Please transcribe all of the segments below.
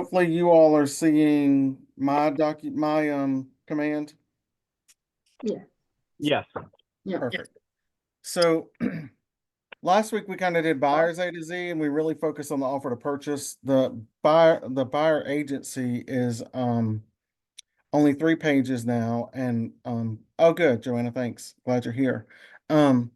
Hopefully you all are seeing my command. Yeah, Yes. yeah. Perfect. So last week we kind of did buyers A to Z and we really focused on the offer to purchase. The buyer agency is only 3 pages now. And oh good, Joanna, thanks. Glad you're here. Um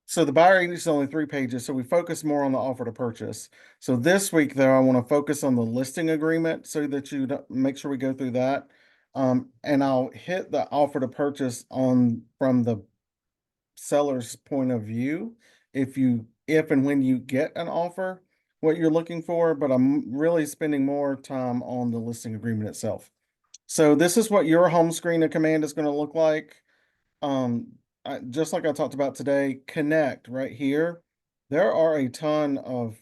So the buyer agency is only 3 pages, so we focus more on the offer to purchase. So this week, though, I want to focus on the listing agreement so that make sure we go through that. And I'll hit the offer to purchase on from the seller's point of view. If and when you get an offer, what you're looking for, but I'm really spending more time on the listing agreement itself. So this is what your home screen of command is going to look like. Um, just like I talked about today, Connect right here. There are a ton of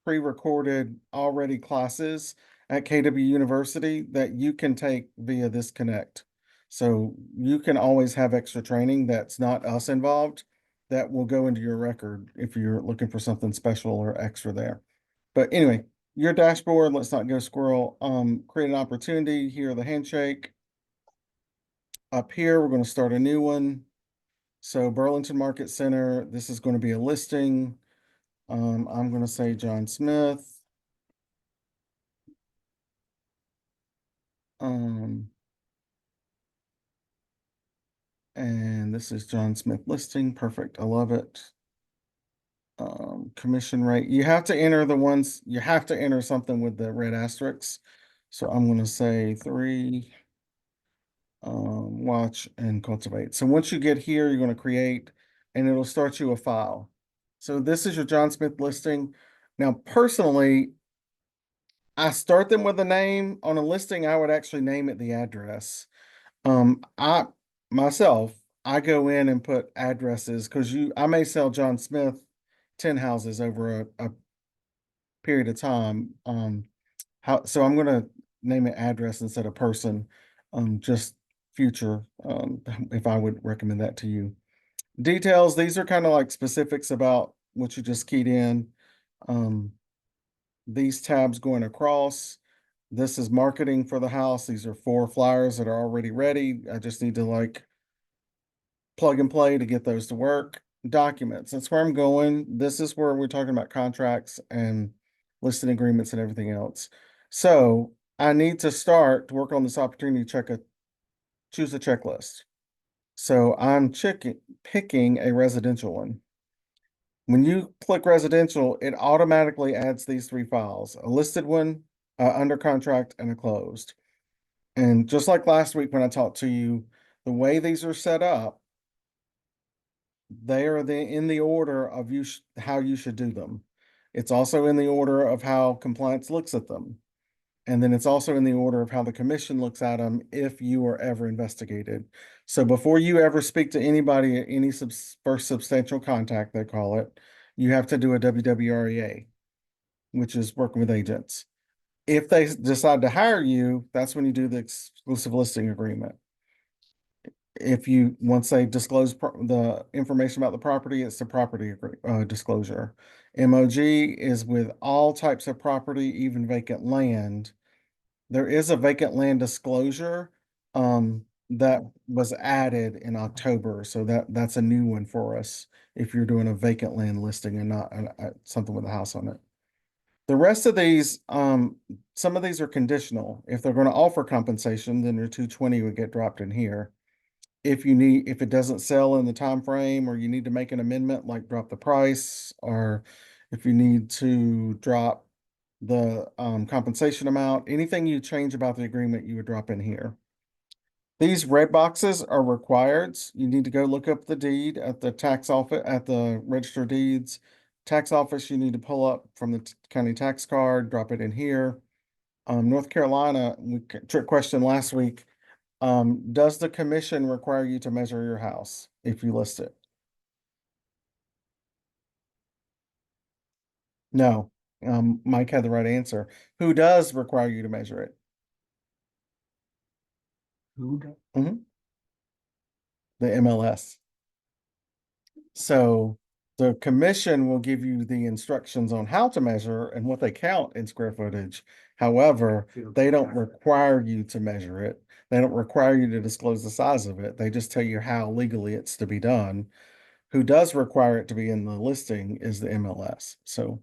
pre-recorded already classes at KW University that you can take via this Connect. So you can always have extra training that's not us involved that will go into your record if you're looking for something special or extra there. But anyway, your dashboard, let's not go squirrel. Create an opportunity, here the handshake. Up here, we're going to start a new one. So Burlington Market Center, this is going to be a listing. I'm going to say John Smith. And this is John Smith listing. Perfect. I love it. Commission rate. You have to enter something with the red asterisks. So I'm going to say 3. Watch and cultivate. So once you get here, you're going to create and it'll start you a file. So this is your John Smith listing. Now, personally, I start them with a name. On a listing, I would actually name it the address. I myself, I go in and put addresses because I may sell John Smith 10 houses over a period of time. So I'm gonna name it address instead of person. Just future, if I would recommend that to you. Details, these are kind of like specifics about what you just keyed in. These tabs going across. This is marketing for the house. These are 4 flyers that are already ready. I just need to like plug and play to get those to work. Documents, that's where I'm going. This is where we're talking about contracts and listing agreements and everything else. So I need to start to work on this opportunity to choose a checklist. So I'm picking a residential one. When you click residential, it automatically adds these 3 files, a listed one, under contract, and a closed. And just like last week when I talked to you, the way these are set up, they are in the order of how you should do them. It's also in the order of how compliance looks at them. And then it's also in the order of how the commission looks at them if you are ever investigated. So before you ever speak to anybody, any first substantial contact, they call it, you have to do a WWREA, which is working with agents. If they decide to hire you, that's when you do the exclusive listing agreement. Once they disclose the information about the property, it's the property disclosure. MOG is with all types of property, even vacant land. There is a vacant land disclosure that was added in October, so that's a new one for us if you're doing a vacant land listing and not something with a house on it. The rest of these, some of these are conditional. If they're going to offer compensation, then your 220 would get dropped in here. If it doesn't sell in the time frame, or you need to make an amendment, like drop the price, or if you need to drop the compensation amount, anything you change about the agreement, you would drop in here. These red boxes are requireds. You need to go look up the deed at the tax office, at the register of deeds. Tax office, you need to pull up from the county tax card, drop it in here. North Carolina, trick question last week. Does the commission require you to measure your house if you list it? No. Mike had the right answer. Who does require you to measure it? Who does? The MLS. So The commission will give you the instructions on how to measure and what they count in square footage. However, they don't require you to measure it. They don't require you to disclose the size of it. They just tell you how legally it's to be done. Who does require it to be in the listing is the MLS. So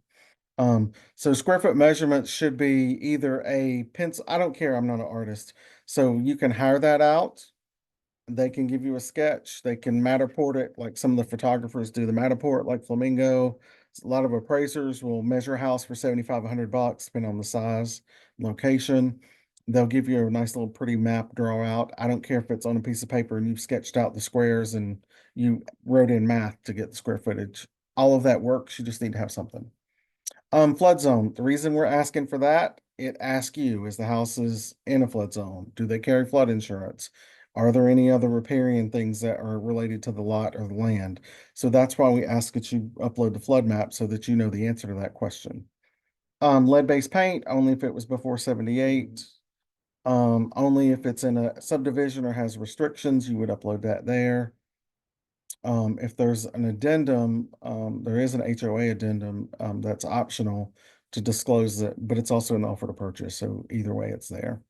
square foot measurements should be either a pencil. I don't care. I'm not an artist. So you can hire that out. They can give you a sketch. They can Matterport it, like some of the photographers do the Matterport, like Flamingo. A lot of appraisers will measure a house for 75, $100, depending on the size, location. They'll give you a nice little pretty map draw out. I don't care if it's on a piece of paper and you've sketched out the squares and you wrote in math to get the square footage. All of that works. You just need to have something. Flood zone. The reason we're asking for that, it asks you, is the house is in a flood zone? Do they carry flood insurance? Are there any other riparian things that are related to the lot or the land? So that's why we ask that you upload the flood map so that you know the answer to that question. Lead-based paint, only if it was before 78. Only if it's in a subdivision or has restrictions, you would upload that there. If there's an addendum, there is an HOA addendum, that's optional to disclose it, but it's also an offer to purchase. So either way, it's there.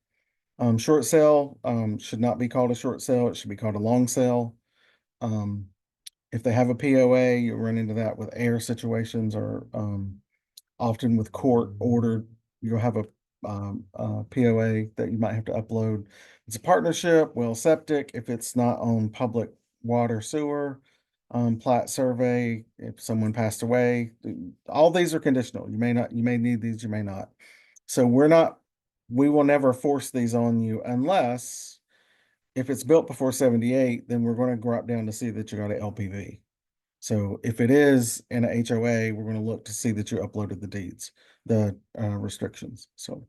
Short sale, should not be called a short sale. It should be called a long sale. If they have a POA, you run into that with air situations or, often with court ordered, you'll have a POA that you might have to upload. It's a partnership, well, septic, if it's not on public water sewer, plat survey, if someone passed away, all these are conditional. You may not, you may need these, you may not. So we will never force these on you unless if it's built before 78, then we're going to drop down to see that you got an LPV. So if it is in a HOA, we're going to look to see that you uploaded the deeds, the restrictions. So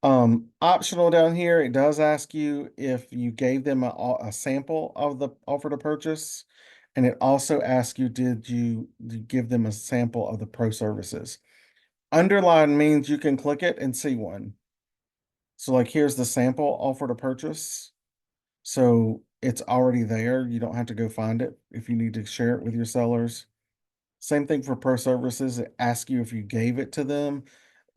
optional down here, it does ask you if you gave them a sample of the offer to purchase. And it also asks you, did you give them a sample of the pro services? Underline means you can click it and see one. So like here's the sample offer to purchase. So it's already there. You don't have to go find it if you need to share it with your sellers. Same thing for pro services. It asks you if you gave it to them.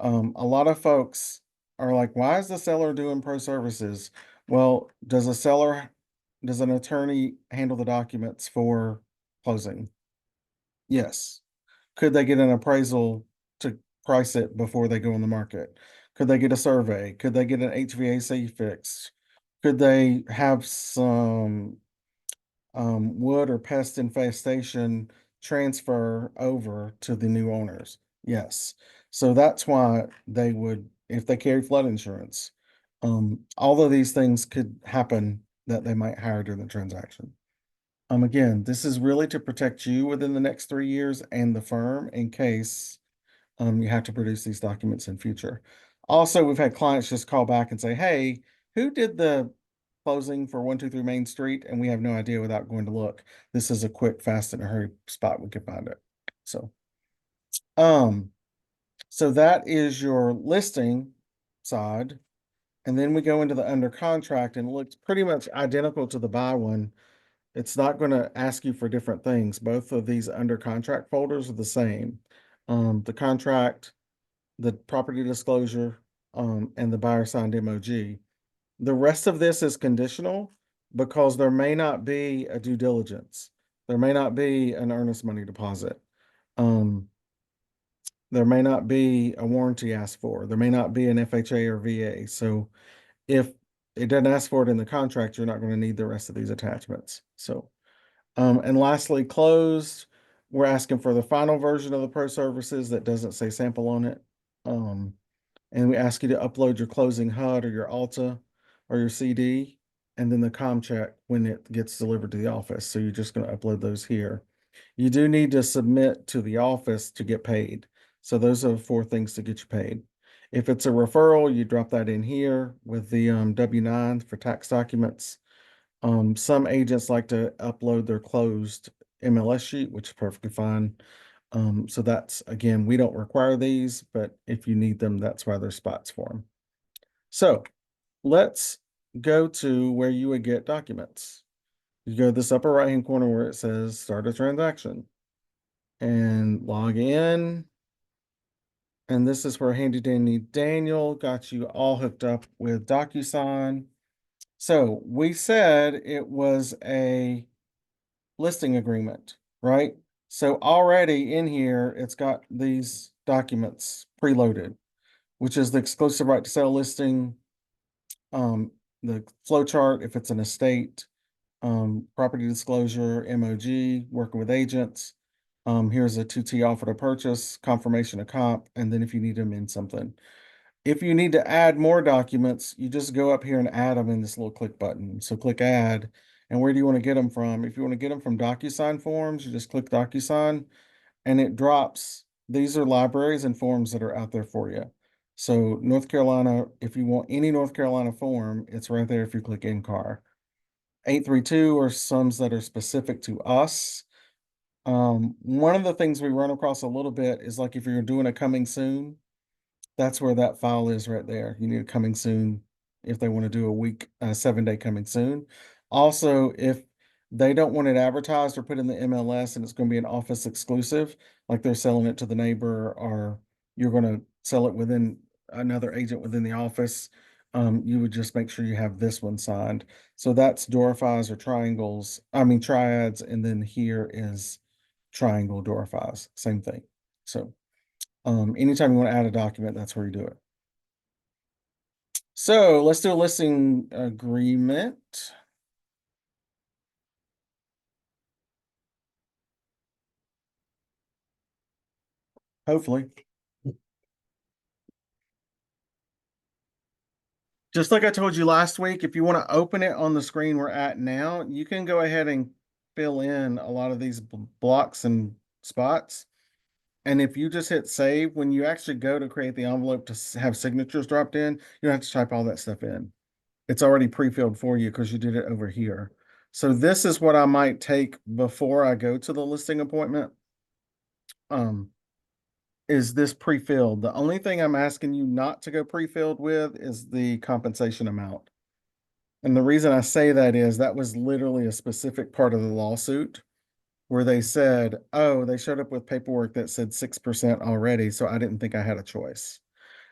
A lot of folks are like, why is the seller doing pro services? Well, does an attorney handle the documents for closing? Yes. Could they get an appraisal to price it before they go on the market? Could they get a survey? Could they get an HVAC fixed? Could they have some wood or pest infestation transfer over to the new owners? Yes. So that's why they would, if they carry flood insurance, all of these things could happen that they might hire during the transaction. Again, this is really to protect you within the next 3 years and the firm in case you have to produce these documents in future. Also, we've had clients just call back and say, hey, who did the closing for 123 Main Street? And we have no idea without going to look. This is a quick, fast, and a hurry spot we can find it. Um, so that is your listing side. And then we go into the under contract and it looks pretty much identical to the buy one. It's not going to ask you for different things. Both of these under contract folders are the same. The contract, the property disclosure, and the buyer signed MOG. The rest of this is conditional because there may not be a due diligence. There may not be an earnest money deposit. There may not be a warranty asked for. There may not be an FHA or VA. So if it doesn't ask for it in the contract, you're not going to need the rest of these attachments. So, and lastly, closed, we're asking for the final version of the pro services that doesn't say sample on it. And we ask you to upload your closing HUD or your Alta or your CD, and then the com check when it gets delivered to the office. So you're just going to upload those here. You do need to submit to the office to get paid. So those are 4 things to get you paid. If it's a referral, you drop that in here with the W-9 for tax documents. Some agents like to upload their closed MLS sheet, which is perfectly fine. So that's, again, we don't require these, but if you need them, that's why there's spots for them. So let's go to where you would get documents. You go to this upper right-hand corner where it says start a transaction. and log in. And this is where Handy Dandy Daniel got you all hooked up with DocuSign. So we said it was a listing agreement, right? So already in here, it's got these documents preloaded, which is the exclusive right to sell listing, the flow chart if it's an estate, property disclosure, MOG, working with agents. Here's a 2T offer to purchase, confirmation of comp, and then if you need to amend something. If you need to add more documents, you just go up here and add them in this little click button. So click add. And where do you want to get them from? If you want to get them from DocuSign forms, you just click DocuSign and it drops. These are libraries and forms that are out there for you. So North Carolina, if you want any North Carolina form, it's right there if you click in-car. 832 are some that are specific to us. One of the things we run across a little bit is like if you're doing a coming soon, that's where that file is right there. You need a coming soon if they want to do a week, 7-day coming soon. Also, if they don't want it advertised or put in the MLS and it's going to be an office exclusive, like they're selling it to the neighbor or you're going to sell it within another agent within the office, you would just make sure you have this one signed. So that's Dorifies or triangles, I mean triads, and then here is triangle Dorifies, same thing. So anytime you want to add a document, that's where you do it. So let's do a listing agreement. Hopefully. Just like I told you last week, if you want to open it on the screen we're at now, you can go ahead and fill in a lot of these blocks and spots. And if you just hit save, when you actually go to create the envelope to have signatures dropped in, you don't have to type all that stuff in. It's already pre-filled for you because you did it over here. So this is what I might take before I go to the listing appointment. Is this pre-filled? The only thing I'm asking you not to go pre-filled with is the compensation amount. And the reason I say that is that was literally a specific part of the lawsuit where they said, oh, they showed up with paperwork that said 6% already, so I didn't think I had a choice.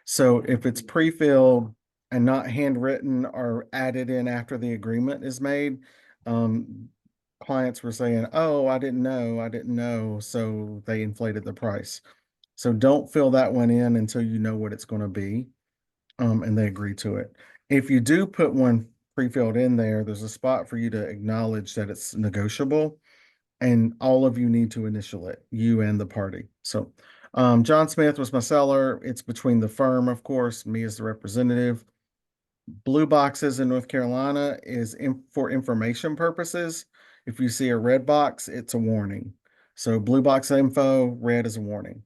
So if it's pre-filled and not handwritten or added in after the agreement is made, clients were saying, oh, I didn't know, so they inflated the price. So don't fill that one in until you know what it's going to be, and they agree to it. If you do put one pre-filled in there, there's a spot for you to acknowledge that it's negotiable, and all of you need to initial it, you and the party. So John Smith was my seller. It's between the firm, of course, me as the representative. Blue boxes in North Carolina is for information purposes. If you see a red box, it's a warning. So blue box info, red is a warning.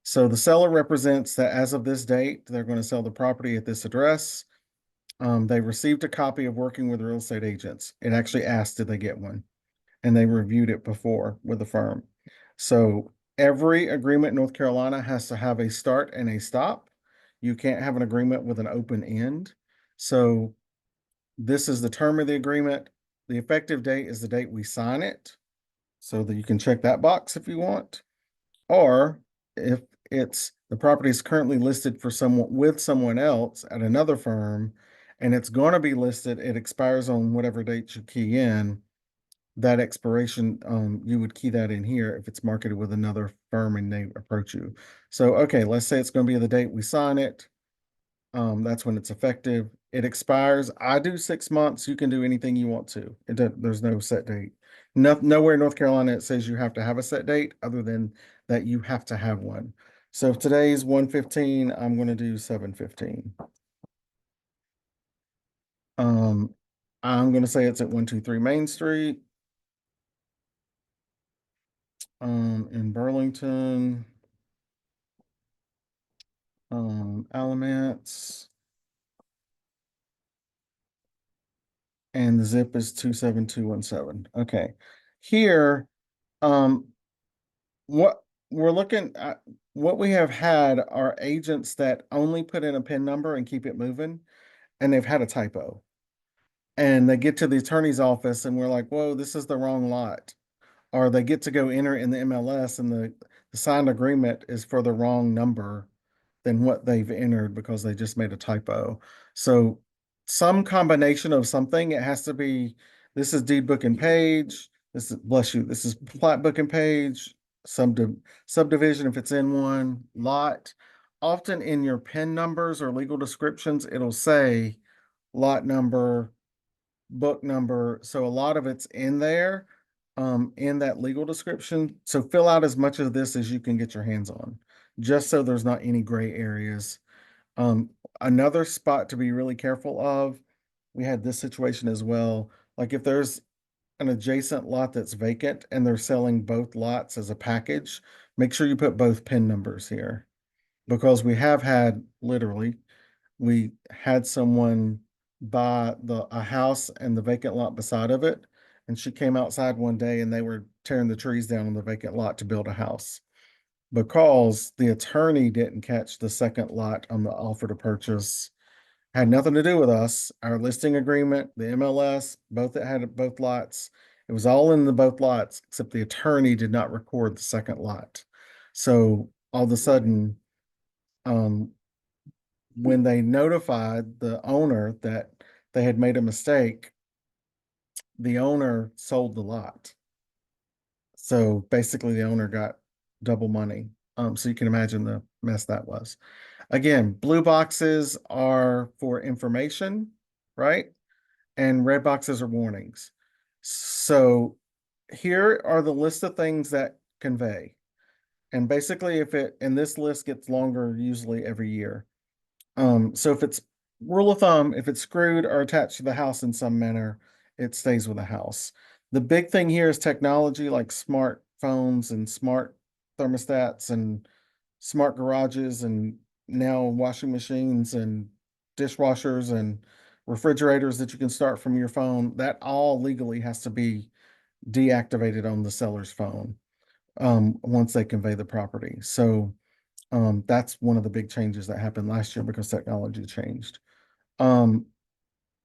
So the seller represents that as of this date, they're going to sell the property at this address. They received a copy of Working with Real Estate Agents. It actually asked, did they get one? And they reviewed it before with the firm. So every agreement in North Carolina has to have a start and a stop. You can't have an agreement with an open end. So this is the term of the agreement. The effective date is the date we sign it. So that you can check that box if you want. Or if it's the property is currently listed for someone with someone else at another firm and it's going to be listed, it expires on whatever date you key in. That expiration, you would key that in here if it's marketed with another firm and they approach you. So, okay, let's say it's going to be the date we sign it. That's when it's effective. It expires. I do 6 months. You can do anything you want to. There's no set date. Nowhere in North Carolina it says you have to have a set date other than that you have to have one. So if today's 1/15, I'm going to do 7/15. I'm going to say it's at 123 Main Street, in Burlington, Alamance, and the zip is 27217. Okay. Here, what we're looking at, what we have had are agents that only put in a PIN number and keep it moving, and they've had a typo. And they get to the attorney's office and we're like, whoa, this is the wrong lot. Or they get to go enter in the MLS and the signed agreement is for the wrong number than what they've entered because they just made a typo. So some combination of something, it has to be, this is deed book and page, this is, bless you, this is plat book and page, subdivision if it's in one, lot. Often in your PIN numbers or legal descriptions, it'll say lot number, book number. So a lot of it's in there, in that legal description. So fill out as much of this as you can get your hands on, just so there's not any gray areas. Um, Another spot to be really careful of, we had this situation as well. Like if there's an adjacent lot that's vacant and they're selling both lots as a package, make sure you put both PIN numbers here. Because we have had literally, we had someone buy a house and the vacant lot beside of it. And she came outside one day and they were tearing the trees down on the vacant lot to build a house because the attorney didn't catch the second lot on the offer to purchase. Had nothing to do with us. Our listing agreement, the MLS, both that had both lots. It was all in the both lots, except the attorney did not record the second lot. So all of a sudden, um, when they notified the owner that they had made a mistake, the owner sold the lot. So basically, the owner got double money. So you can imagine the mess that was. Again, blue boxes are for information, right? And red boxes are warnings. So here are the list of things that convey. And basically, and this list gets longer usually every year. So if it's rule of thumb, if it's screwed or attached to the house in some manner, it stays with the house. The big thing here is technology like smartphones and smart thermostats and smart garages and now washing machines and dishwashers and refrigerators that you can start from your phone. That all legally has to be deactivated on the seller's phone once they convey the property. So that's one of the big changes that happened last year because technology changed. Um,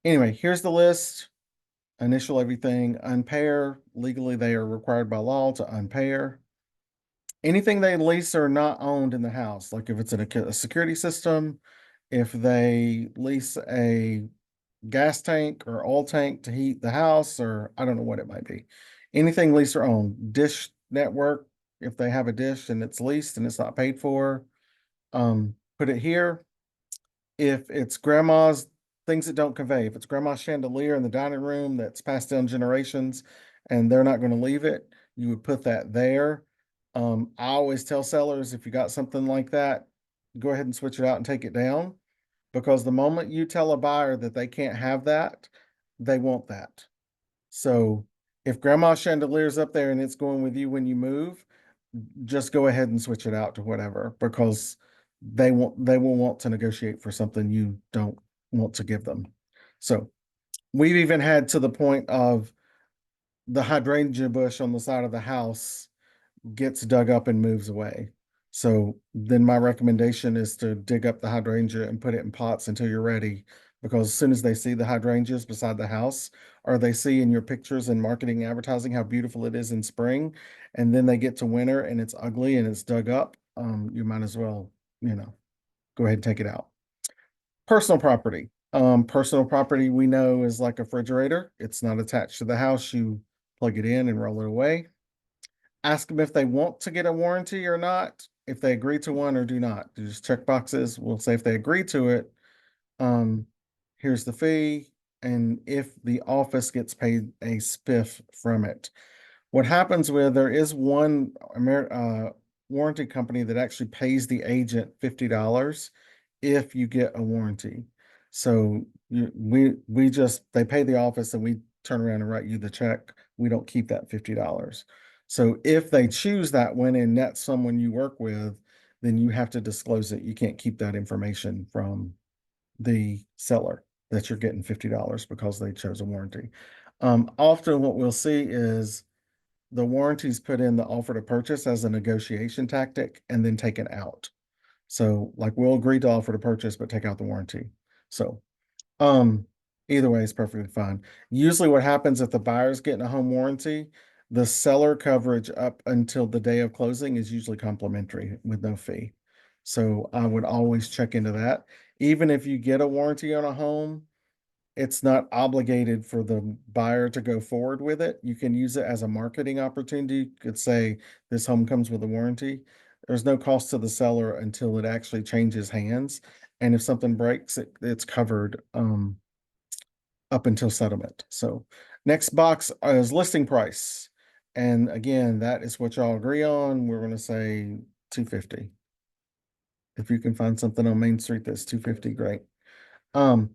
anyway, here's the list. Initial everything, unpair. Legally, they are required by law to unpair. Anything they lease or not owned in the house, like if it's in a security system, if they lease a gas tank or oil tank to heat the house, or I don't know what it might be. Anything leased or owned. Dish network, if they have a dish and it's leased and it's not paid for, put it here. If it's grandma's things that don't convey, if it's grandma's chandelier in the dining room that's passed down generations and they're not going to leave it, you would put that there. I always tell sellers if you got something like that, go ahead and switch it out and take it down because the moment you tell a buyer that they can't have that, they want that. So if grandma's chandelier is up there and it's going with you when you move, just go ahead and switch it out to whatever because they will want to negotiate for something you don't want to give them. So we've even had to the point of the hydrangea bush on the side of the house gets dug up and moves away. So then my recommendation is to dig up the hydrangea and put it in pots until you're ready. Because as soon as they see the hydrangeas beside the house, or they see in your pictures and marketing advertising how beautiful it is in spring, and then they get to winter and it's ugly and it's dug up, you might as well, go ahead and take it out. Personal property. Personal property we know is like a refrigerator. It's not attached to the house. You plug it in and roll it away. Ask them if they want to get a warranty or not, if they agree to one or do not. Just check boxes. We'll say if they agree to it, um, here's the fee, and if the office gets paid a spiff from it. What happens with there is one warranty company that actually pays the agent $50 if you get a warranty. So we just they pay the office and we turn around and write you the check. We don't keep that $50. So if they choose that one and that's someone you work with, then you have to disclose it. You can't keep that information from the seller that you're getting $50 because they chose a warranty. Often what we'll see is the warranties put in the offer to purchase as a negotiation tactic and then taken out. So like we'll agree to offer to purchase, but take out the warranty. So um either way is perfectly fine. Usually what happens if the buyer's getting a home warranty, The seller coverage up until the day of closing is usually complimentary with no fee. So I would always check into that. Even if you get a warranty on a home, it's not obligated for the buyer to go forward with it. You can use it as a marketing opportunity. You could say this home comes with a warranty. There's no cost to the seller until it actually changes hands. And if something breaks, it's covered up until settlement. So next box is listing price. And again, that is what y'all agree on. We're gonna say 250. If you can find something on Main Street that's 250, great. Um,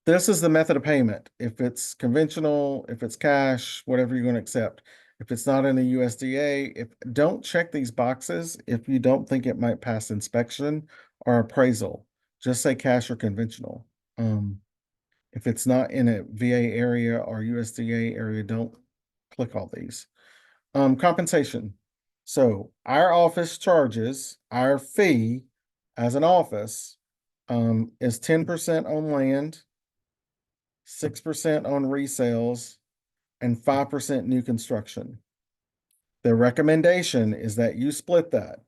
this is the method of payment. If it's conventional, if it's cash, whatever you're gonna accept. If it's not in the USDA, don't check these boxes if you don't think it might pass inspection or appraisal. Just say cash or conventional. If it's not in a VA area or USDA area, don't click all these. Compensation. So our office charges, our fee as an office is 10% on land, 6% on resales, and 5% new construction. The recommendation is that you split that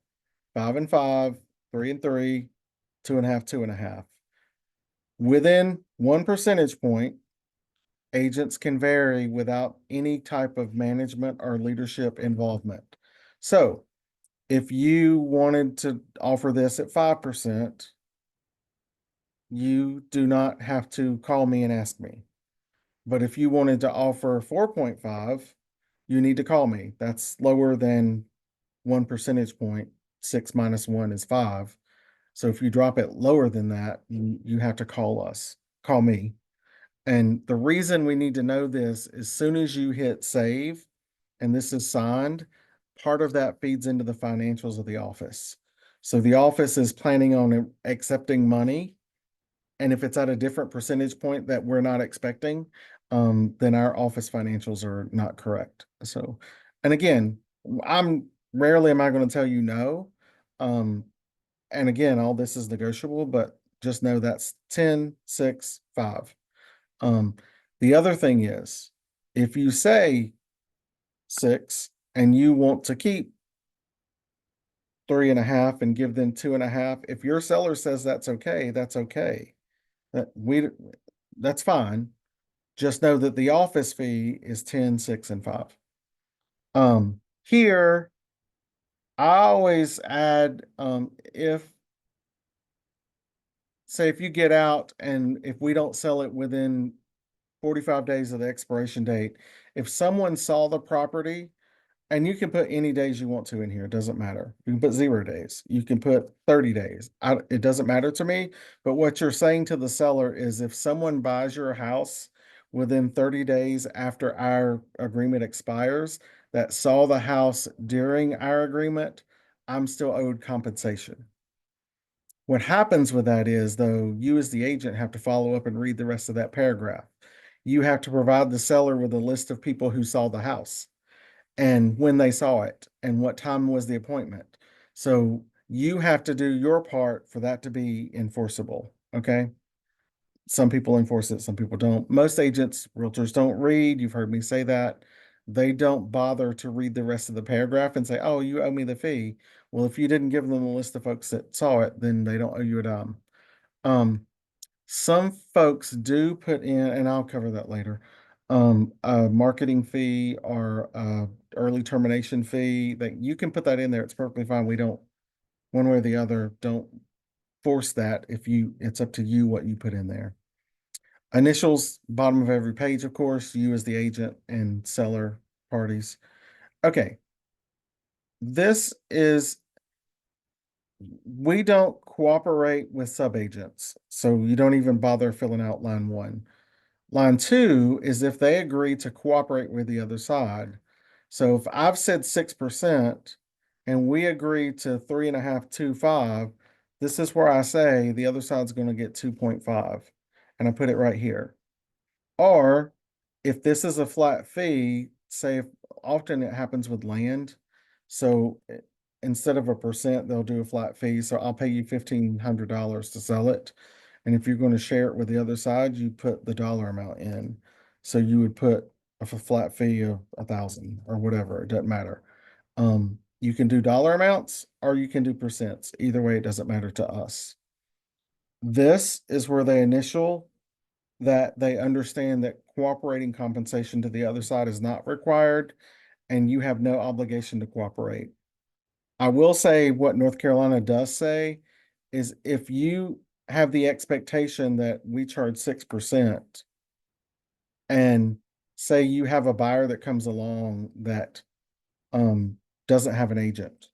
5 and 5, 3 and 3, 2.5, 2.5. Within 1 percentage point, agents can vary without any type of management or leadership involvement. So if you wanted to offer this at 5%, you do not have to call me and ask me. But if you wanted to offer 4.5, you need to call me. That's lower than 1 percentage point. 6 minus 1 is 5. So if you drop it lower than that, you have to call me. And the reason we need to know this, as soon as you hit save and this is signed, part of that feeds into the financials of the office. So the office is planning on accepting money. And if it's at a different percentage point that we're not expecting, then our office financials are not correct. So, and again, I'm rarely am I going to tell you no. Um, and again, all this is negotiable, but just know that's 10, 6, 5. Um, the other thing is, if you say 6 and you want to keep 3.5 and give them 2.5, if your seller says that's okay, that's okay. That's fine. Just know that the office fee is 10, 6, and 5. Here I always add if say if you get out and if we don't sell it within 45 days of the expiration date, if someone saw the property, and you can put any days you want to in here, it doesn't matter. You can put 0 days, you can put 30 days. It doesn't matter to me. But what you're saying to the seller is if someone buys your house within 30 days after our agreement expires, that saw the house during our agreement, I'm still owed compensation. What happens with that is, though, you as the agent have to follow up and read the rest of that paragraph. You have to provide the seller with a list of people who saw the house and when they saw it and what time was the appointment. So you have to do your part for that to be enforceable. Okay. Some people enforce it, some people don't. Most agents, realtors don't read. You've heard me say that. They don't bother to read the rest of the paragraph and say, oh, you owe me the fee. Well, if you didn't give them a list of folks that saw it, then they don't owe you a dime. Um, some folks do put in, and I'll cover that later, a marketing fee or early termination fee. That you can put that in there. It's perfectly fine. We don't, one way or the other, don't force that. It's up to you what you put in there. Initials, bottom of every page, of course, you as the agent and seller parties. Okay. This is, we don't cooperate with subagents. So you don't even bother filling out line 1. Line 2 is if they agree to cooperate with the other side. So if I've said 6% and we agree to 3.525, this is where I say the other side's going to get 2.5. And I put it right here. Or if this is a flat fee, say if often it happens with land. So instead of a percent, they'll do a flat fee. So I'll pay you $1,500 to sell it. And if you're going to share it with the other side, you put the dollar amount in. So you would put of a flat fee of 1,000 or whatever. It doesn't matter. You can do dollar amounts or you can do percents. Either way, it doesn't matter to us. This is where they initial that they understand that cooperating compensation to the other side is not required and you have no obligation to cooperate. I will say what North Carolina does say is if you have the expectation that we charge 6% and say you have a buyer that comes along that doesn't have an agent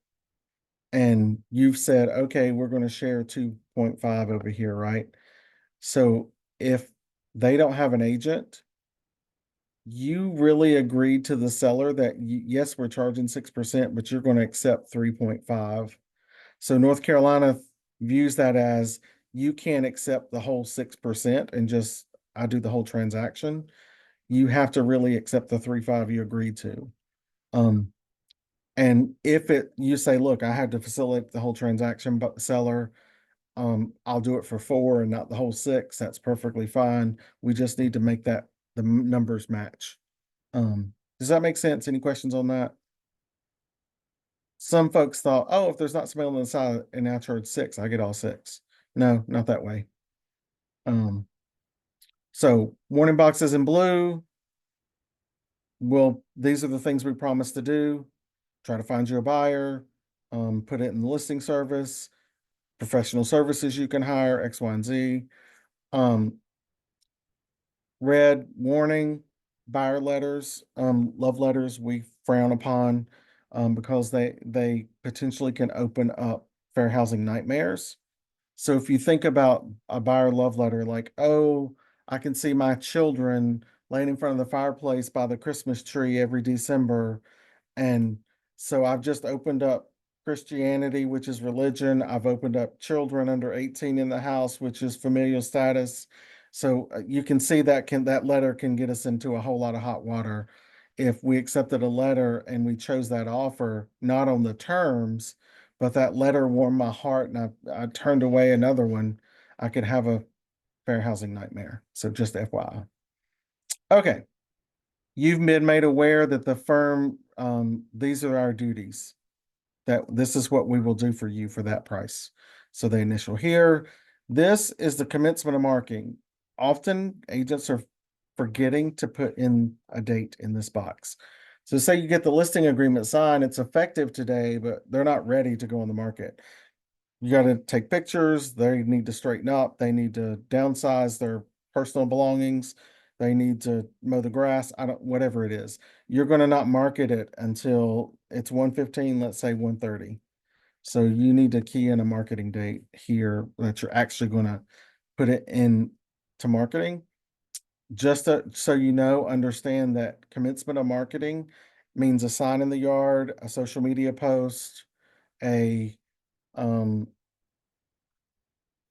and you've said, okay, we're going to share 2.5 over here, right? So if they don't have an agent, you really agreed to the seller that yes, we're charging 6%, but you're going to accept 3.5. So North Carolina views that as you can't accept the whole 6% and just I do the whole transaction. You have to really accept the 3.5 you agreed to. Um, and if you say, look, I had to facilitate the whole transaction, but the seller, I'll do it for 4 and not the whole 6. That's perfectly fine. We just need to make that the numbers match. Does that make sense? Any questions on that? Some folks thought, oh, if there's not somebody on the side and I charge 6, I get all 6. No, not that way. So warning boxes in blue. Well, these are the things we promised to do. Try to find you a buyer, put it in the listing service, professional services you can hire, X, Y, and Z. Red warning, buyer letters, love letters we frown upon because they potentially can open up fair housing nightmares. So if you think about a buyer love letter, like, oh, I can see my children laying in front of the fireplace by the Christmas tree every December. And so I've just opened up Christianity, which is religion. I've opened up children under 18 in the house, which is familial status. So you can see that letter can get us into a whole lot of hot water if we accepted a letter and we chose that offer, not on the terms, but that letter warmed my heart and I turned away another one. I could have a fair housing nightmare. So just FYI. Okay. You've been made aware that the firm, these are our duties, that this is what we will do for you for that price. So the initial here, this is the commencement of marketing. Often agents are forgetting to put in a date in this box. So say you get the listing agreement signed, it's effective today, but they're not ready to go on the market. You got to take pictures. They need to straighten up. They need to downsize their personal belongings. They need to mow the grass. Whatever it is. You're going to not market it until it's 1:15, let's say 1:30. So you need to key in a marketing date here that you're actually going to put it in to marketing. Just so you know, understand that commencement of marketing means a sign in the yard, a social media post, a um,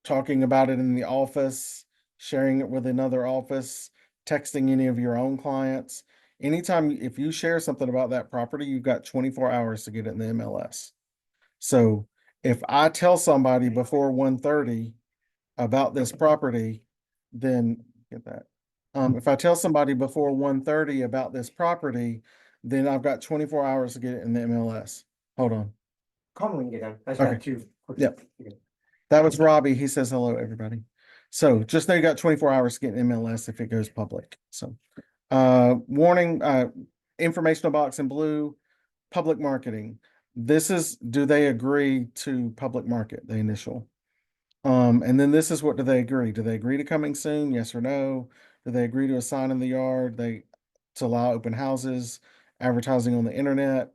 talking about it in the office, sharing it with another office, texting any of your own clients. Anytime, if you share something about that property, you've got 24 hours to get it in the MLS. So if I tell somebody before 1:30 about this property, then get that. If I tell somebody before 1:30 about this property, then I've got 24 hours to get it in the MLS. Hold on. Call me when you get done. I just Okay. got two. Yep. That was Robbie. He says hello, everybody. So just know you got 24 hours to get an MLS if it goes public. So warning, informational box in blue, public marketing. This is, do they agree to public market, the initial? And then this is what do they agree? Do they agree to coming soon? Yes or no? Do they agree to a sign in the yard? To allow open houses, advertising on the internet?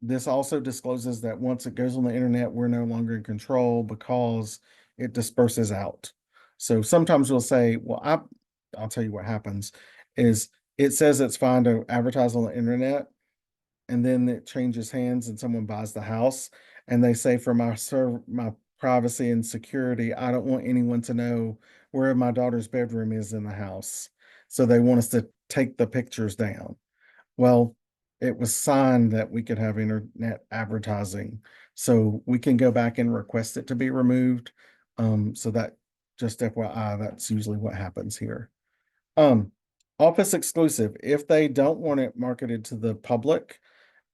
This also discloses that once it goes on the internet, we're no longer in control because it disperses out. So sometimes we'll say, well, I'll tell you what happens is it says it's fine to advertise on the internet, and then it changes hands and someone buys the house and they say for my privacy and security, I don't want anyone to know where my daughter's bedroom is in the house. So they want us to take the pictures down. Well, it was signed that we could have internet advertising. So we can go back and request it to be removed. So that just FYI, that's usually what happens here. Office exclusive, if they don't want it marketed to the public,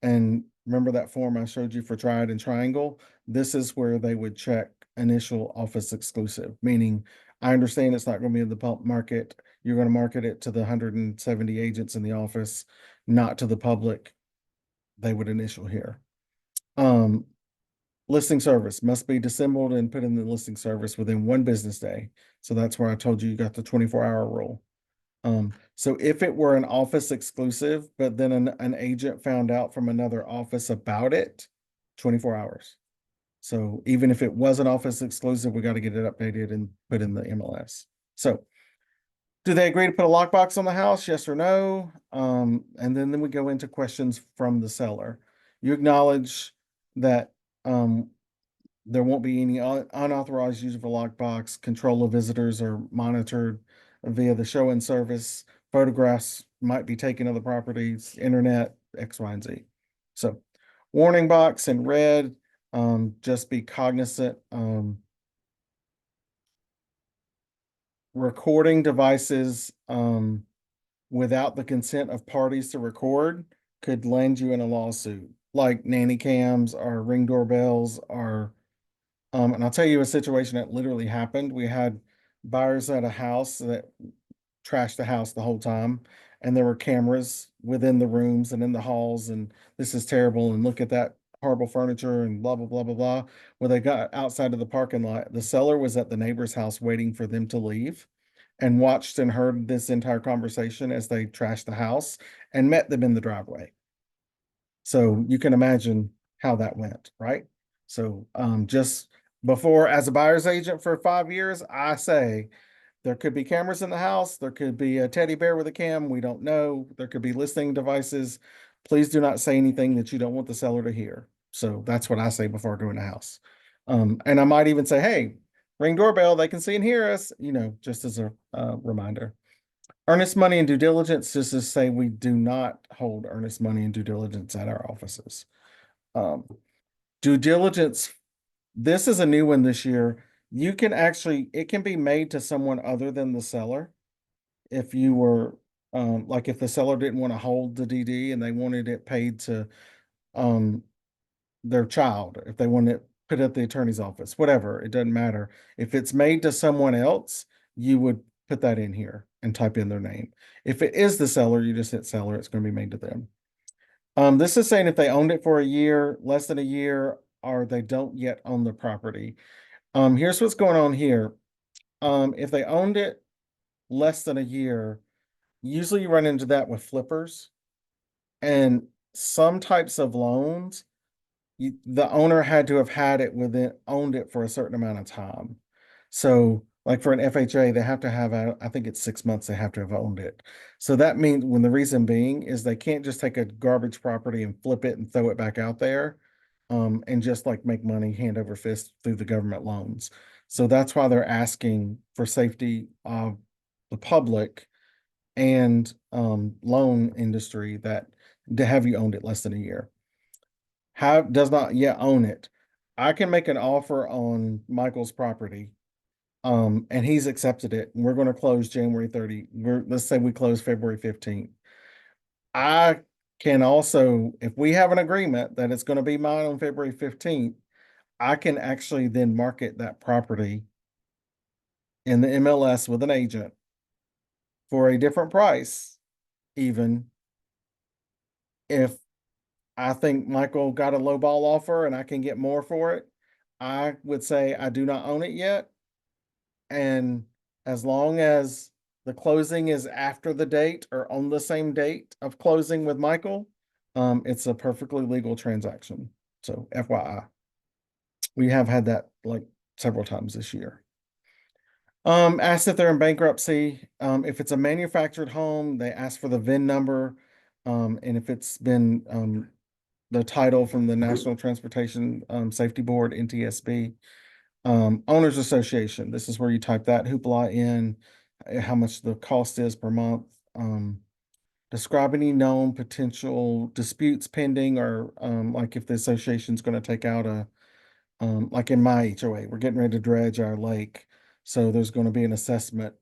and remember that form I showed you for Triad and Triangle, this is where they would check initial office exclusive, meaning I understand it's not going to be in the pulp market. You're going to market it to the 170 agents in the office, not to the public. They would initial here. Um, Listing service must be dissembled and put in the listing service within 1 business day. So that's where I told you got the 24-hour rule. So if it were an office exclusive, but then an agent found out from another office about it, 24 hours. So even if it was an office exclusive, we got to get it updated and put in the MLS. So do they agree to put a lockbox on the house? Yes or no? And then we go into questions from the seller. You acknowledge that there won't be any unauthorized use of a lockbox. Control of visitors are monitored via the show-in service. Photographs might be taken of the properties, internet, X, Y, and Z. So, warning box in red. Just be cognizant. Recording devices without the consent of parties to record could land you in a lawsuit, like nanny cams or ring doorbells or and I'll tell you a situation that literally happened. We had buyers at a house that trashed the house the whole time, and there were cameras within the rooms and in the halls, and this is terrible, and look at that horrible furniture and blah blah blah blah blah. When they got outside of the parking lot, the seller was at the neighbor's house waiting for them to leave and watched and heard this entire conversation as they trashed the house and met them in the driveway. So you can imagine how that went, right? So just before, as a buyer's agent for 5 years, I say there could be cameras in the house. There could be a teddy bear with a cam. We don't know. There could be listening devices. Please do not say anything that you don't want the seller to hear. So that's what I say before I go in the house. And I might even say, hey, ring doorbell. They can see and hear us, just as a reminder. Earnest money and due diligence, just to say we do not hold earnest money and due diligence at our offices. Um, Due diligence, this is a new one this year. You can actually, it can be made to someone other than the seller. If you were, like if the seller didn't want to hold the DD and they wanted it paid to um, their child, if they want it put at the attorney's office, whatever, it doesn't matter. If it's made to someone else, you would put that in here and type in their name. If it is the seller, you just hit seller, it's going to be made to them. This is saying if they owned it for a year, less than a year, or they don't yet own the property. Here's what's going on here. If they owned it less than a year, usually you run into that with flippers and some types of loans. The owner had to have had it owned it for a certain amount of time. So, like for an FHA, they have to have, I think it's 6 months, they have to have owned it. So that means when the reason being is they can't just take a garbage property and flip it and throw it back out there, and just like make money hand over fist through the government loans. So that's why they're asking for safety of the public and loan industry that to have you owned it less than a year. Does not yet own it. I can make an offer on Michael's property, and he's accepted it. And we're going to close January 30. Let's say we close February 15th. I can also, if we have an agreement that it's going to be mine on February 15th, I can actually then market that property in the MLS with an agent for a different price, even if I think Michael got a low ball offer and I can get more for it. I would say I do not own it yet. And as long as the closing is after the date or on the same date of closing with Michael, it's a perfectly legal transaction. So FYI, we have had that like several times this year. Asked if they're in bankruptcy. If it's a manufactured home, they ask for the VIN number. And if it's been the title from the National Transportation Safety Board, NTSB. Owners Association, this is where you type that hoopla in, how much the cost is per month. Describe any known potential disputes pending or like if the association's going to take out like in my HOA, we're getting ready to dredge our lake. So there's going to be an assessment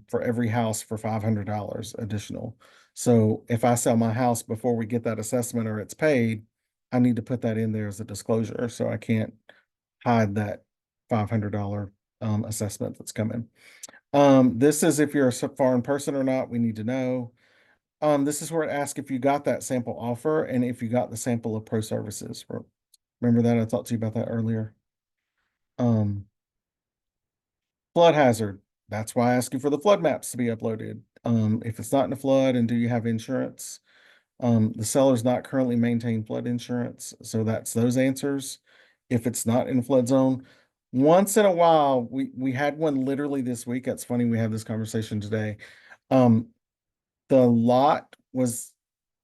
for every house for $500 additional. So if I sell my house before we get that assessment or it's paid, I need to put that in there as a disclosure, so I can't hide that $500 assessment that's coming. This is if you're a foreign person or not, we need to know. This is where it asks if you got that sample offer and if you got the sample of pro services. Remember that I talked to you about that earlier. Um, Flood hazard. That's why I ask you for the flood maps to be uploaded. If it's not in a flood, and do you have insurance? The seller's not currently maintaining flood insurance, so that's those answers. If it's not in a flood zone, once in a while, we had one literally this week. That's funny. We have this conversation today. Um, the lot was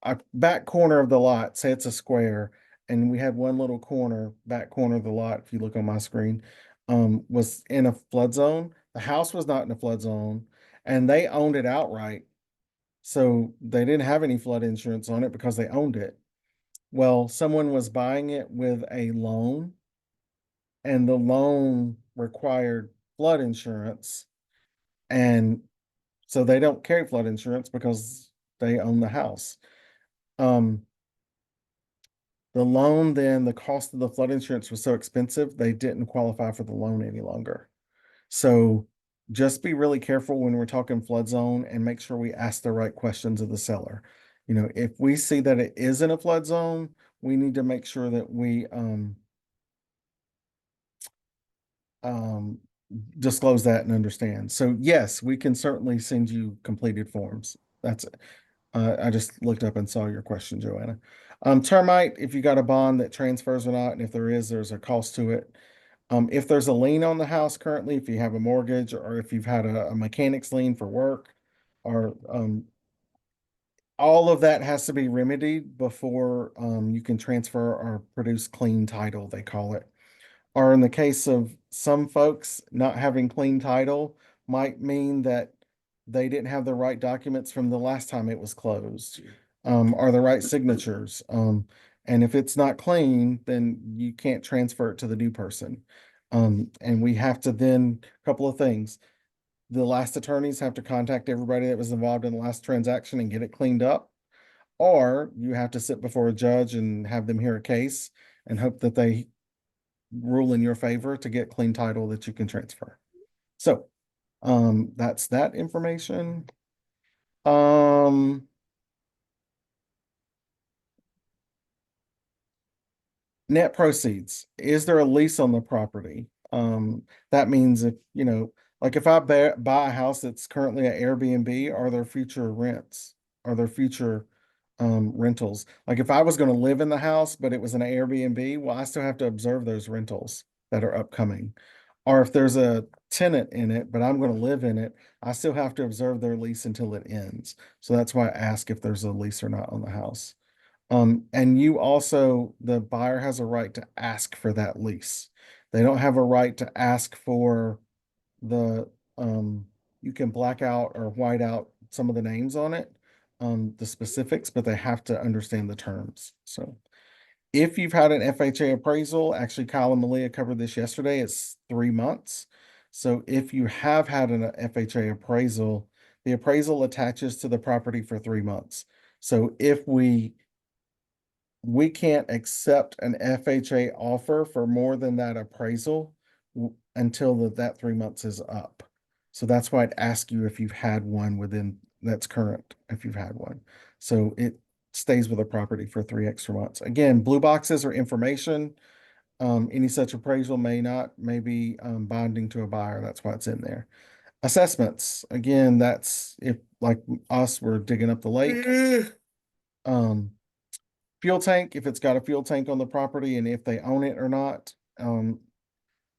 a back corner of the lot, say it's a square, and we had one little corner, back corner of the lot, if you look on my screen, was in a flood zone. The house was not in a flood zone, and they owned it outright. So they didn't have any flood insurance on it because they owned it. Well, someone was buying it with a loan, and the loan required flood insurance. And so they don't carry flood insurance because they own the house. Um, the loan, then the cost of the flood insurance was so expensive, they didn't qualify for the loan any longer. So just be really careful when we're talking flood zone and make sure we ask the right questions of the seller. You know, if we see that it is in a flood zone, we need to make sure that we um, disclose that and understand. So yes, we can certainly send you completed forms. That's it. I just looked up and saw your question, Joanna. Termite, if you got a bond that transfers or not, and if there is, there's a cost to it. If there's a lien on the house currently, if you have a mortgage or if you've had a mechanic's lien for work, or all of that has to be remedied before you can transfer or produce clean title, they call it. Or in the case of some folks, not having clean title might mean that they didn't have the right documents from the last time it was closed, or the right signatures. And if it's not clean, then you can't transfer it to the new person. And we have to then, a couple of things. The last attorneys have to contact everybody that was involved in the last transaction and get it cleaned up. Or you have to sit before a judge and have them hear a case and hope that they rule in your favor to get clean title that you can transfer. So, that's that information. Um, Net proceeds. Is there a lease on the property? That means if, you know, like if I buy a house that's currently an Airbnb, are there future rents? Are there future rentals? Like if I was going to live in the house, but it was an Airbnb, well, I still have to observe those rentals that are upcoming. Or if there's a tenant in it, but I'm going to live in it, I still have to observe their lease until it ends. So that's why I ask if there's a lease or not on the house. And you also, the buyer has a right to ask for that lease. They don't have a right to ask for the, you can black out or white out some of the names on it, the specifics, but they have to understand the terms. So if you've had an FHA appraisal, actually Kyle and Malia covered this yesterday, it's 3 months. So if you have had an FHA appraisal, the appraisal attaches to the property for 3 months. So if we can't accept an FHA offer for more than that appraisal until that 3 months is up. So that's why I'd ask you if you've had one within that's current, if you've had one. So it stays with the property for 3 extra months. Again, blue boxes are information. Any such appraisal may be binding to a buyer. That's why it's in there. Assessments, again, that's if like us, we're digging up the lake. Um, Fuel tank, if it's got a fuel tank on the property and if they own it or not.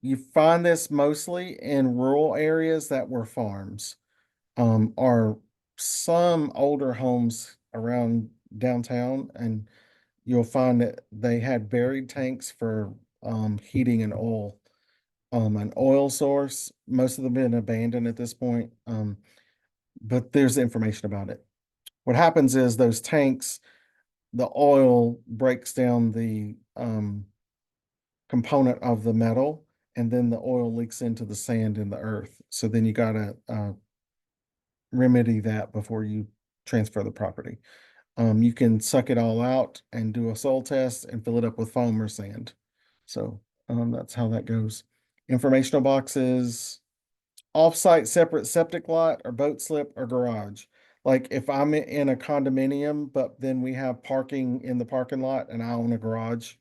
You find this mostly in rural areas that were farms, or some older homes around downtown, and you'll find that they had buried tanks for heating and oil. An oil source, most of them been abandoned at this point, but there's information about it. What happens is those tanks, the oil breaks down the component of the metal, and then the oil leaks into the sand and the earth. So then you gotta remedy that before you transfer the property. You can suck it all out and do a soil test and fill it up with foam or sand. So, that's how that goes. Informational boxes, off-site separate septic lot or boat slip or garage. Like if I'm in a condominium, but then we have parking in the parking lot and I own a garage,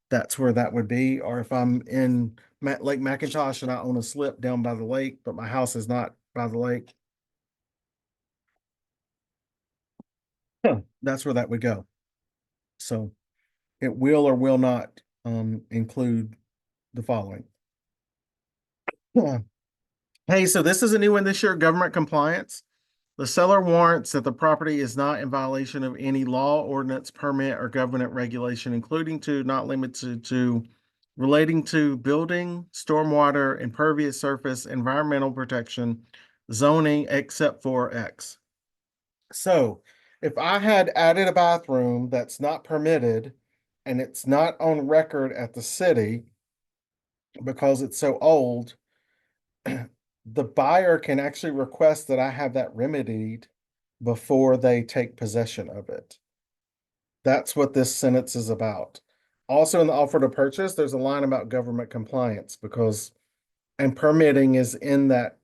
that's where that would be. Or if I'm in Lake McIntosh and I own a slip down by the lake, but my house is not by the lake, that's where that would go. So it will or will not include the following. Yeah. Hey, so this is a new one this year, government compliance. The seller warrants that the property is not in violation of any law, ordinance, permit, or government regulation, including to, not limited to, relating to building, stormwater, impervious surface, environmental protection, zoning, except for X. So if I had added a bathroom that's not permitted and it's not on record at the city because it's so old, the buyer can actually request that I have that remedied before they take possession of it. That's what this sentence is about. Also in the offer to purchase, there's a line about government compliance because, and permitting is in that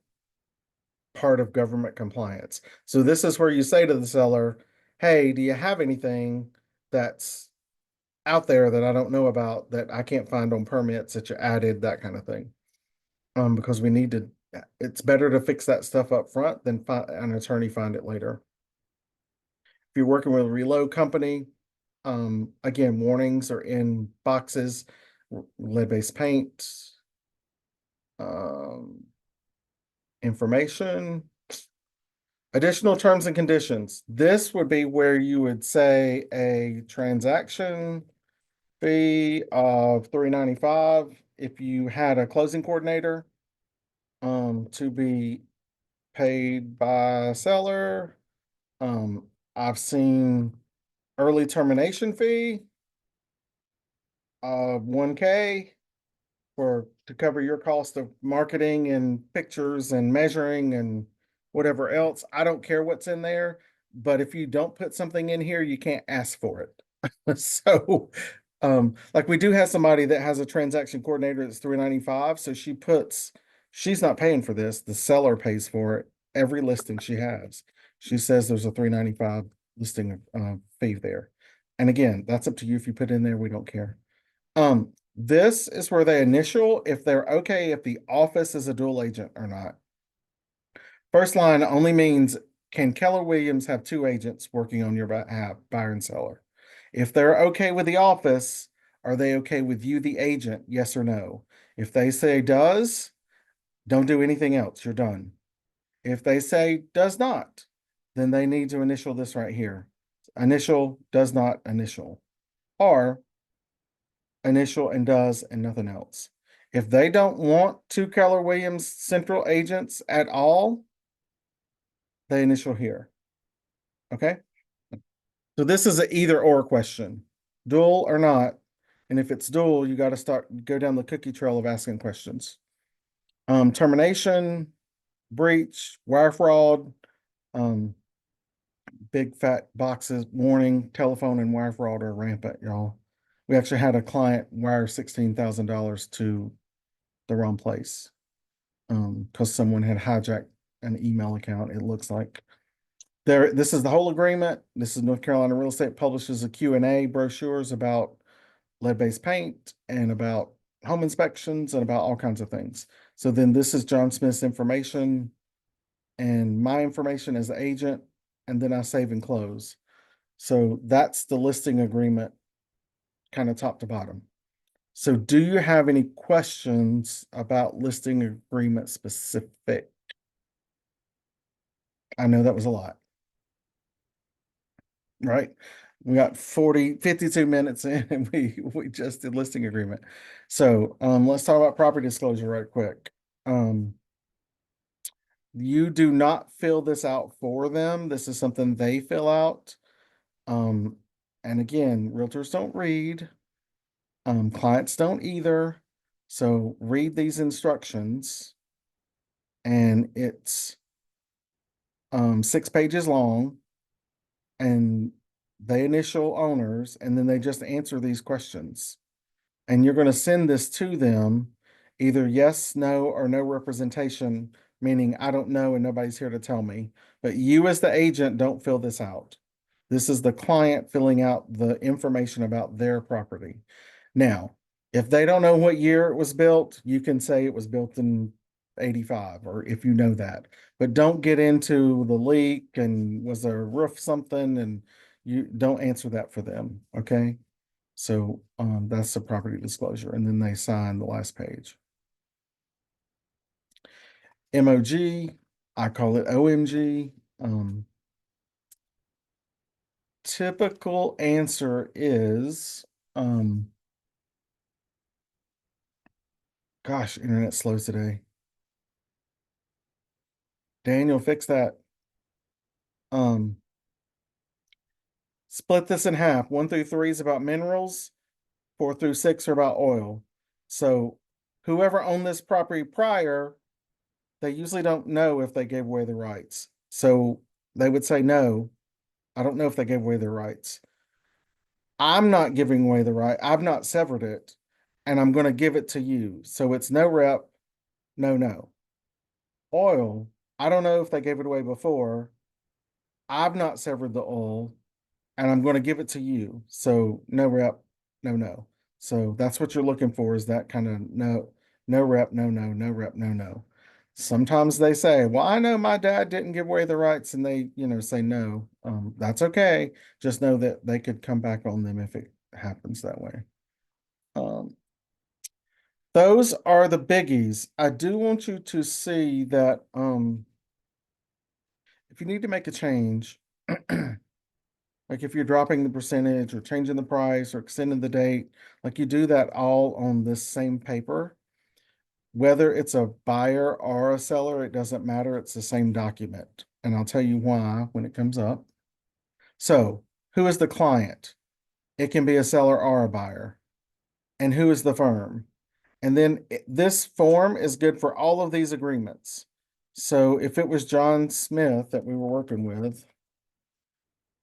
part of government compliance. So this is where you say to the seller, hey, do you have anything that's out there that I don't know about that I can't find on permits that you added, that kind of thing. Because we need to, it's better to fix that stuff up front than an attorney find it later. If you're working with a reload company, again, warnings are in boxes, lead-based paint, information, additional terms and conditions. This would be where you would say a transaction fee of $3.95 if you had a closing coordinator, to be paid by seller. I've seen early termination fee of 1K to cover your cost of marketing and pictures and measuring and whatever else. I don't care what's in there, but if you don't put something in here, you can't ask for it. So, like we do have somebody that has a transaction coordinator that's $3.95. So she's not paying for this. The seller pays for it every listing she has. She says there's a $3.95 listing fee there. And again, that's up to you if you put in there. We don't care. This is where they initial if they're okay if the office is a dual agent or not. First line only means, can Keller Williams have two agents working on your behalf, buyer and seller? If they're okay with the office, are they okay with you, the agent? Yes or no? If they say does, don't do anything else. You're done. If they say does not, then they need to initial this right here. Initial, does not, initial. Or initial and does and nothing else. If they don't want two Keller Williams central agents at all, they initial here. Okay. So this is an either or question, dual or not. And if it's dual, you got to go down the cookie trail of asking questions. Termination, breach, wire fraud, big fat boxes, warning, telephone and wire fraud are rampant, y'all. We actually had a client wire $16,000 to the wrong place because someone had hijacked an email account. It looks like this is the whole agreement. This is North Carolina Real Estate publishes a Q&A brochures about lead-based paint and about home inspections and about all kinds of things. So then this is John Smith's information and my information as the agent, and then I save and close. So that's the listing agreement, kind of top to bottom. So do you have any questions about listing agreement specific? I know that was a lot, right? We got 52 minutes in and we just did listing agreement. So let's talk about property disclosure right quick. You do not fill this out for them. This is something they fill out. And again, realtors don't read. Clients don't either. So read these instructions and it's 6 pages long, and they initial owners, and then they just answer these questions. And you're going to send this to them, either yes, no, or no representation, meaning I don't know and nobody's here to tell me. But you, as the agent, don't fill this out. This is the client filling out the information about their property. Now, if they don't know what year it was built, you can say it was built in 85, or if you know that. But don't get into the leak and was there a roof something, and you don't answer that for them, okay? So that's the property disclosure, and then they sign the last page. MOG, I call it OMG. Typical answer is, gosh, internet slows today. Daniel, fix that. Um, Split this in half. 1 through 3 is about minerals. 4 through 6 are about oil. So whoever owned this property prior, they usually don't know if they gave away the rights. So they would say no. I don't know if they gave away their rights. I'm not giving away the right. I've not severed it, and I'm going to give it to you. So it's no rep, no. Oil, I don't know if they gave it away before. I've not severed the oil, and I'm going to give it to you. So no rep, no. So that's what you're looking for, is that kind of no rep, no rep, no. Sometimes they say, well, I know my dad didn't give away the rights, and they, say no. That's okay. Just know that they could come back on them if it happens that way. Um, those are the biggies. I do want you to see that if you need to make a change, like if you're dropping the percentage or changing the price or extending the date, like you do that all on this same paper. Whether it's a buyer or a seller, it doesn't matter. It's the same document. And I'll tell you why when it comes up. So, who is the client? It can be a seller or a buyer. And who is the firm? And then this form is good for all of these agreements. So, if it was John Smith that we were working with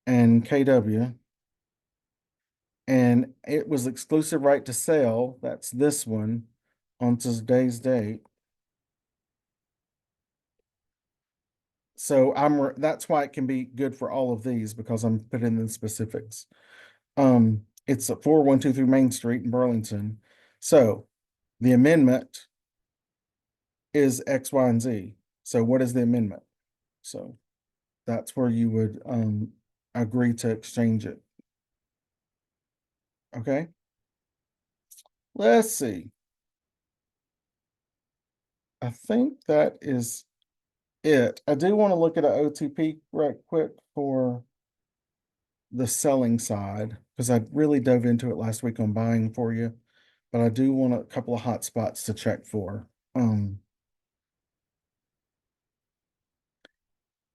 and KW, and it was exclusive right to sell, that's this one on today's date. So that's why it can be good for all of these, because I'm putting in the specifics. It's a 4123 Main Street in Burlington. So the amendment is X, Y, and Z. So what is the amendment? So that's where you would agree to exchange it. Okay. Let's see. I think that is it. I do want to look at an OTP right quick for the selling side, because I really dove into it last week on buying for you, but I do want a couple of hot spots to check for.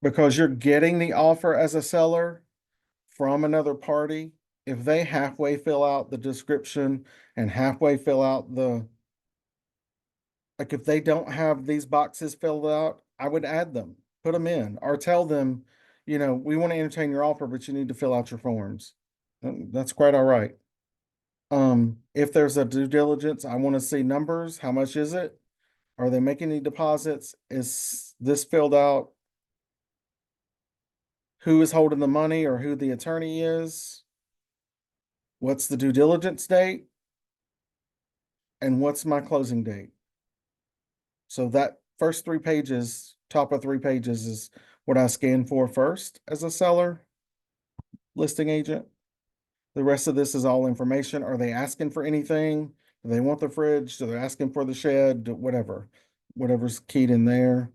Because you're getting the offer as a seller from another party. If they halfway fill out the description and halfway fill out like if they don't have these boxes filled out, I would add them, put them in, or tell them, we want to entertain your offer, but you need to fill out your forms. That's quite all right. If there's a due diligence, I want to see numbers. How much is it? Are they making any deposits? Is this filled out? Who is holding the money or who the attorney is? What's the due diligence date? And what's my closing date? So that first 3 pages, top of 3 pages, is what I scan for first as a seller, listing agent. The rest of this is all information. Are they asking for anything? Do they want the fridge? Do they asking for the shed? Whatever's keyed in there.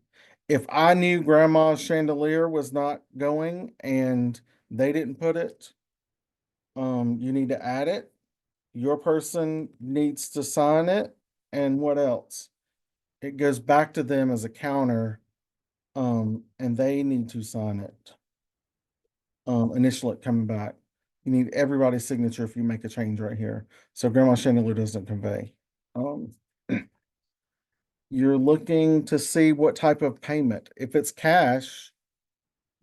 If I knew grandma's chandelier was not going and they didn't put it, you need to add it. Your person needs to sign it. And what else? It goes back to them as a counter, and they need to sign it. Initial it coming back. You need everybody's signature if you make a change right here. So Grandma Chandelier doesn't convey. Um, you're looking to see what type of payment. If it's cash,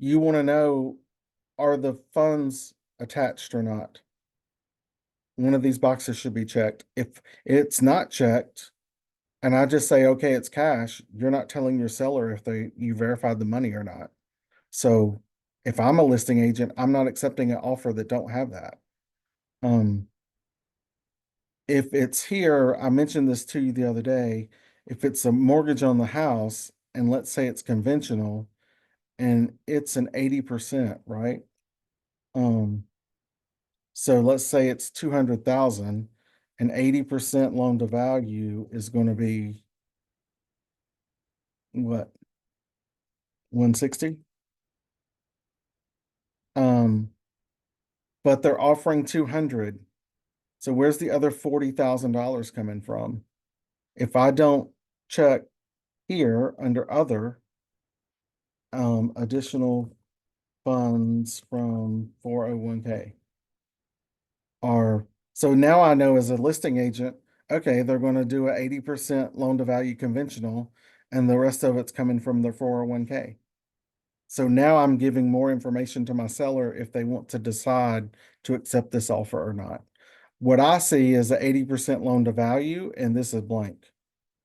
you want to know, are the funds attached or not? One of these boxes should be checked. If it's not checked, and I just say, okay, it's cash, you're not telling your seller if you verified the money or not. So if I'm a listing agent, I'm not accepting an offer that don't have that. Um, if it's here, I mentioned this to you the other day, if it's a mortgage on the house, and let's say it's conventional, and it's an 80%, right? Um, so let's say it's 200,000, and 80% loan to value is going to be what, 160? Um, but they're offering 200. So where's the other $40,000 coming from? If I don't check here under other, additional funds from 401k are, so now I know as a listing agent, okay, they're going to do a 80% loan to value conventional, and the rest of it's coming from their 401k. So now I'm giving more information to my seller if they want to decide to accept this offer or not. What I see is a 80% loan to value, and this is blank.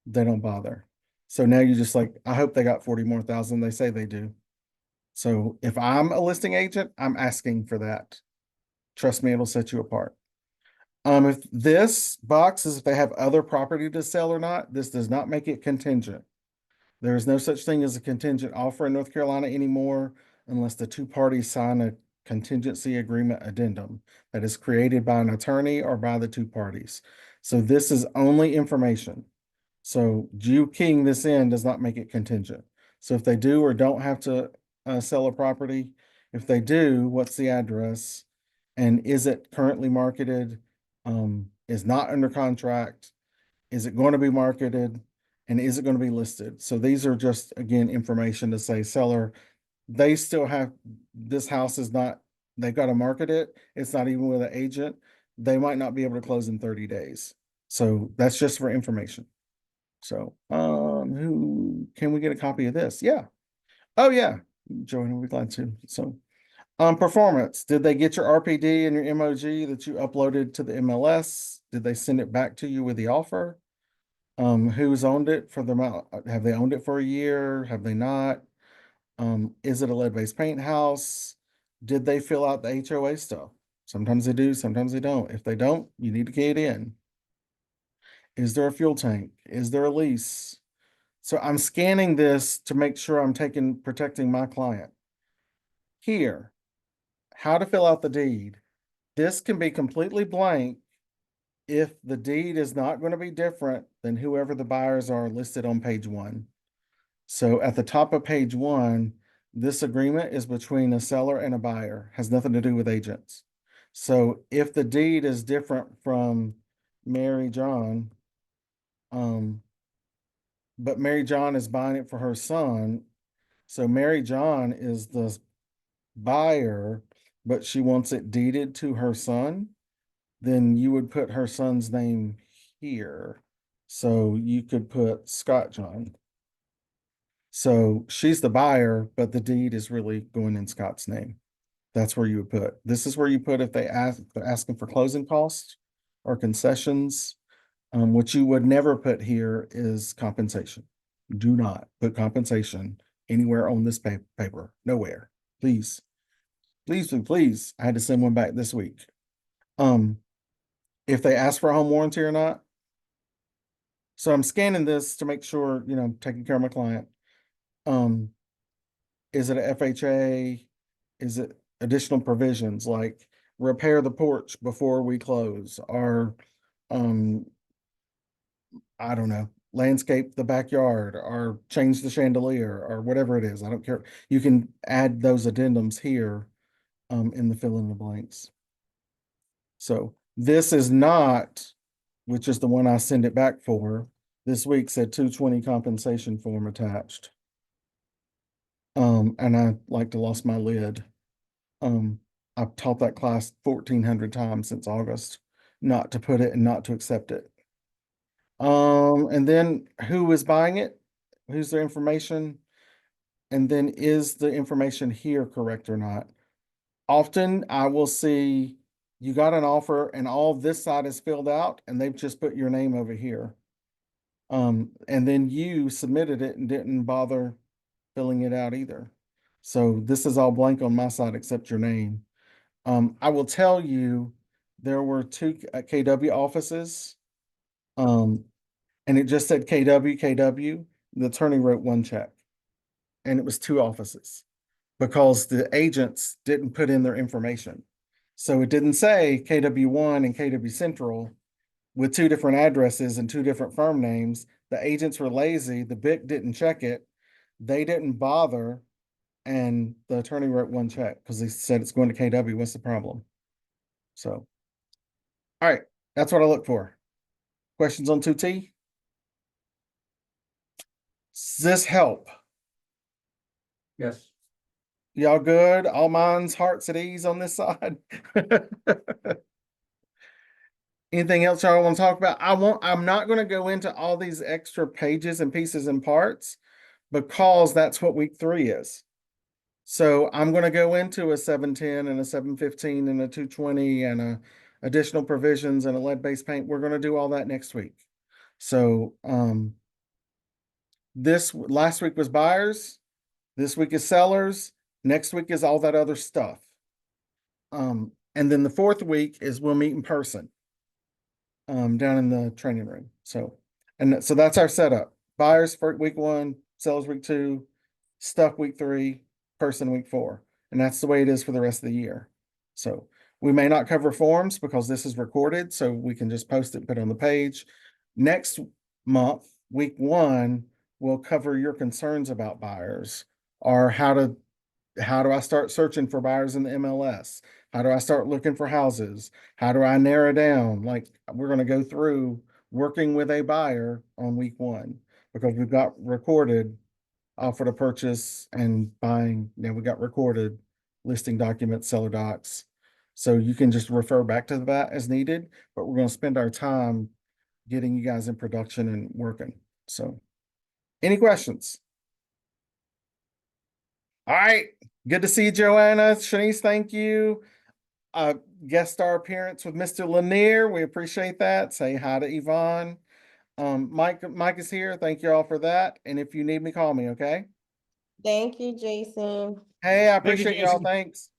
They don't bother. So now you just like, I hope they got 40 more thousand. They say they do. So if I'm a listing agent, I'm asking for that. Trust me, it'll set you apart. If this box is if they have other property to sell or not, this does not make it contingent. There is no such thing as a contingent offer in North Carolina anymore unless the two parties sign a contingency agreement addendum that is created by an attorney or by the two parties. So this is only information. So you keying this in does not make it contingent. So if they do or don't have to sell a property, if they do, what's the address? And is it currently marketed? Is not under contract? Is it going to be marketed? And is it going to be listed? So these are just, again, information to say seller, they still have, this house is not, they got to market it. It's not even with an agent. They might not be able to close in 30 days. So that's just for information. So, who can we get a copy of this? Yeah. Oh, yeah. Joanne will be glad to. So, performance. Did they get your RPD and your MOG that you uploaded to the MLS? Did they send it back to you with the offer? Who's owned it for the amount? Have they owned it for a year? Have they not? Is it a lead-based paint house? Did they fill out the HOA stuff? Sometimes they do, sometimes they don't. If they don't, you need to key it in. Is there a fuel tank? Is there a lease? So I'm scanning this to make sure I'm protecting my client. Here, how to fill out the deed. This can be completely blank if the deed is not going to be different than whoever the buyers are listed on page 1. So at the top of page 1, this agreement is between a seller and a buyer, has nothing to do with agents. So if the deed is different from Mary John, but Mary John is buying it for her son, so Mary John is the buyer, but she wants it deeded to her son, then you would put her son's name here. So you could put Scott John. So she's the buyer, but the deed is really going in Scott's name. That's where you would put. This is where you put if they're asking for closing costs or concessions. What you would never put here is compensation. Do not put compensation anywhere on this paper. Nowhere. Please. Please, please, please. I had to send one back this week. If they ask for a home warranty or not. So I'm scanning this to make sure, taking care of my client. Is it a FHA? Is it additional provisions like repair the porch before we close or um I don't know, landscape the backyard or change the chandelier or whatever it is. I don't care. You can add those addendums here in the fill in the blanks. So this is not, which is the one I send it back for. This week said 220 compensation form attached. And I like to lost my lid. Um, I've taught that class 1,400 times since August, not to put it and not to accept it. And then who is buying it? Who's their information? and then is the information here correct or not? Often I will see you got an offer and all this side is filled out and they've just put your name over here. And then you submitted it and didn't bother filling it out either. So this is all blank on my side except your name. I will tell you, there were two KW offices. And it just said KW, KW. The attorney wrote one check. And it was two offices because the agents didn't put in their information. So it didn't say KW1 and KW Central with two different addresses and two different firm names. The agents were lazy. The BIC didn't check it. They didn't bother. And the attorney wrote one check because he said it's going to KW. What's the problem? So, all right, that's what I look for. Questions on 2T? Does this help? Yes. Y'all good? All minds, hearts at ease on this side? Anything else y'all want to talk about? I'm not going to go into all these extra pages and pieces and parts because that's what week 3 is. So I'm going to go into a 710 and a 715 and a 220 and a additional provisions and a lead-based paint. We're going to do all that next week. So this last week was buyers, this week is sellers, next week is all that other stuff. And then the 4th week is we'll meet in person down in the training room. So that's our setup. Buyers for week 1, sellers week 2, stuff week 3, person week 4. And that's the way it is for the rest of the year. So we may not cover forms because this is recorded, so we can just post it, put it on the page. Next month, week 1, we'll cover your concerns about buyers, or how do I start searching for buyers in the MLS? How do I start looking for houses? How do I narrow down? Like, we're going to go through working with a buyer on week 1 because we've got recorded offer to purchase and buying. We got recorded listing documents, seller docs. So you can just refer back to that as needed, but we're going to spend our time getting you guys in production and working. So any questions? All right. Good to see you, Joanna. Shanice, thank you. Guest star appearance with Mr. Lanier. We appreciate that. Say hi to Yvonne. Mike is here. Thank you all for that. And if you need me, call me, okay? Thank you, Jason. Hey, I Thank you, appreciate y'all. Jason. Thanks.